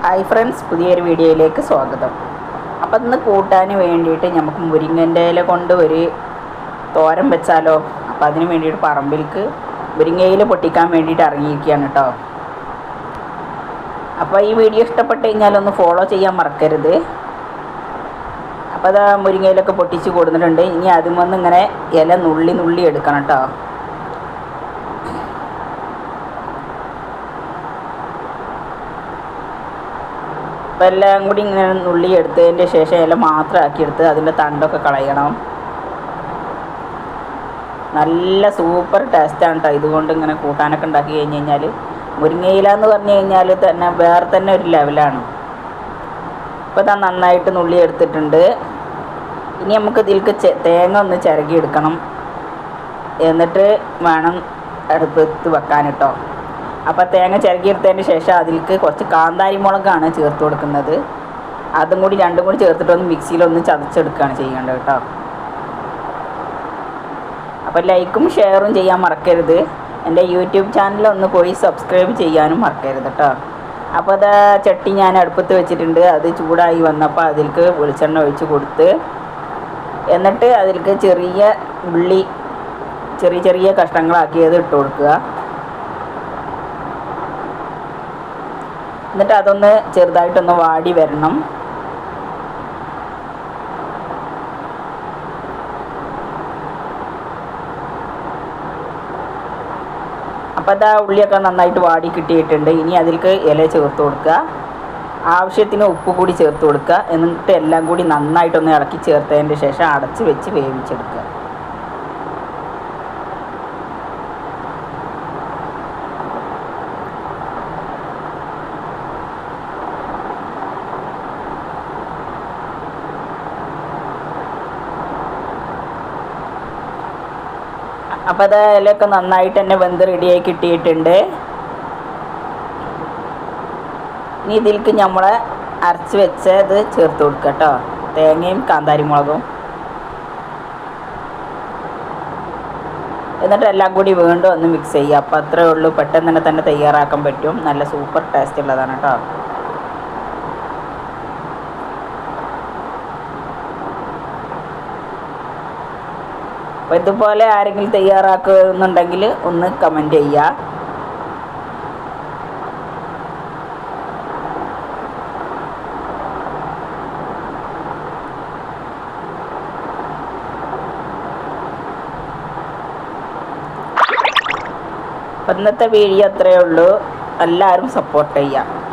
Hi friends, പുതിയൊരു വീഡിയോയിലേക്ക് സ്വാഗതം. അപ്പം ഇന്ന് കൂട്ടാൻ വേണ്ടിയിട്ട് നമുക്ക് മുരിങ്ങൻ്റെ ഇല കൊണ്ട് ഒരു തോരൻ വെച്ചാലോ. അപ്പോൾ അതിന് വേണ്ടിയിട്ട് പറമ്പിലേക്ക് മുരിങ്ങയില പൊട്ടിക്കാൻ വേണ്ടിയിട്ട് ഇറങ്ങിയിരിക്കുകയാണ് കേട്ടോ. അപ്പോൾ ഈ വീഡിയോ ഇഷ്ടപ്പെട്ട് കഴിഞ്ഞാൽ ഒന്ന് ഫോളോ ചെയ്യാൻ മറക്കരുത്. അപ്പോൾ അത് മുരിങ്ങയിലൊക്കെ പൊട്ടിച്ച് കൊടുത്തിട്ടുണ്ട്. ഇനി അതിൽ വന്ന് ഇങ്ങനെ ഇല നുള്ളി എടുക്കണം കേട്ടോ. അപ്പോൾ എല്ലാം കൂടി ഇങ്ങനെ നുള്ളി എടുത്തതിൻ്റെ ശേഷം ഇല മാത്രം ആക്കിയെടുത്ത് അതിൻ്റെ തണ്ടൊക്കെ കളയണം. നല്ല സൂപ്പർ ടേസ്റ്റാണ് കേട്ടോ. ഇതുകൊണ്ട് ഇങ്ങനെ കൂട്ടാനൊക്കെ ഉണ്ടാക്കി കഴിഞ്ഞ് കഴിഞ്ഞാൽ മുരിങ്ങയില എന്ന് പറഞ്ഞു കഴിഞ്ഞാൽ തന്നെ വേറെ തന്നെ ഒരു ലെവലാണ്. ഇപ്പോൾ ഇതാ നന്നായിട്ട് നുള്ളി എടുത്തിട്ടുണ്ട്. ഇനി നമുക്ക് ഇതിലേക്ക് തേങ്ങ ഒന്ന് ചിരകിയെടുക്കണം. എന്നിട്ട് വേണം അടുപ്പത്ത് വെക്കാൻ കേട്ടോ. അപ്പോൾ തേങ്ങ ചിരകിയെടുത്തതിന് ശേഷം അതിലേക്ക് കുറച്ച് കാന്താരി മുളകാണ് ചേർത്ത് കൊടുക്കുന്നത്. അതും കൂടി രണ്ടും കൂടി ചേർത്തിട്ടൊന്ന് മിക്സിയിലൊന്ന് ചതച്ചെടുക്കുകയാണ് ചെയ്യേണ്ടത് കേട്ടോ. അപ്പോൾ ലൈക്കും ഷെയറും ചെയ്യാൻ മറക്കരുത്. എൻ്റെ യൂട്യൂബ് ചാനലൊന്ന് പോയി സബ്സ്ക്രൈബ് ചെയ്യാനും മറക്കരുത് കേട്ടോ. അപ്പോൾ അത് ചട്ടി ഞാൻ അടുപ്പത്ത് വെച്ചിട്ടുണ്ട്. അത് ചൂടായി വന്നപ്പോൾ അതിലേക്ക് വെളിച്ചെണ്ണ ഒഴിച്ച് കൊടുത്ത്, എന്നിട്ട് അതിലേക്ക് ചെറിയ ഉള്ളി ചെറിയ കഷ്ണങ്ങളാക്കിയത് ഇട്ട് കൊടുക്കുക. എന്നിട്ട് അതൊന്ന് ചെറുതായിട്ടൊന്ന് വാടി വരണം. അപ്പോൾ അത് ആ ഉള്ളിയൊക്കെ നന്നായിട്ട് വാടി കിട്ടിയിട്ടുണ്ട്. ഇനി അതിലേക്ക് ഇല ചേർത്ത് കൊടുക്കുക. ആവശ്യത്തിന് ഉപ്പ് കൂടി ചേർത്ത് കൊടുക്കുക. എന്നിട്ട് എല്ലാം കൂടി നന്നായിട്ടൊന്ന് ഇളക്കി ചേർത്തതിൻ്റെ ശേഷം അടച്ച് വെച്ച് വേവിച്ചെടുക്കുക. അപ്പോൾ അത് ഇലയൊക്കെ നന്നായിട്ട് തന്നെ വെന്ത് റെഡിയായി കിട്ടിയിട്ടുണ്ട്. ഇനി ഇതിലേക്ക് നമ്മൾ അരച്ച് വെച്ചത് ചേർത്ത് കൊടുക്കുക കേട്ടോ. തേങ്ങയും കാന്താരി മുളകും. എന്നിട്ട് എല്ലാം കൂടി വീണ്ടും ഒന്ന് മിക്സ് ചെയ്യുക. അപ്പോൾ അത്രയേ ഉള്ളൂ. പെട്ടെന്ന് തന്നെ തയ്യാറാക്കാൻ പറ്റും. നല്ല സൂപ്പർ ടേസ്റ്റ് ഉള്ളതാണ് കേട്ടോ. അപ്പോൾ ഇതുപോലെ ആരെങ്കിലും തയ്യാറാക്കുന്നുണ്ടെങ്കിൽ ഒന്ന് കമൻറ്റ് ചെയ്യുക. അപ്പം ഇന്നത്തെ വീഡിയോ അത്രയേ ഉള്ളൂ. എല്ലാവരും സപ്പോർട്ട് ചെയ്യുക.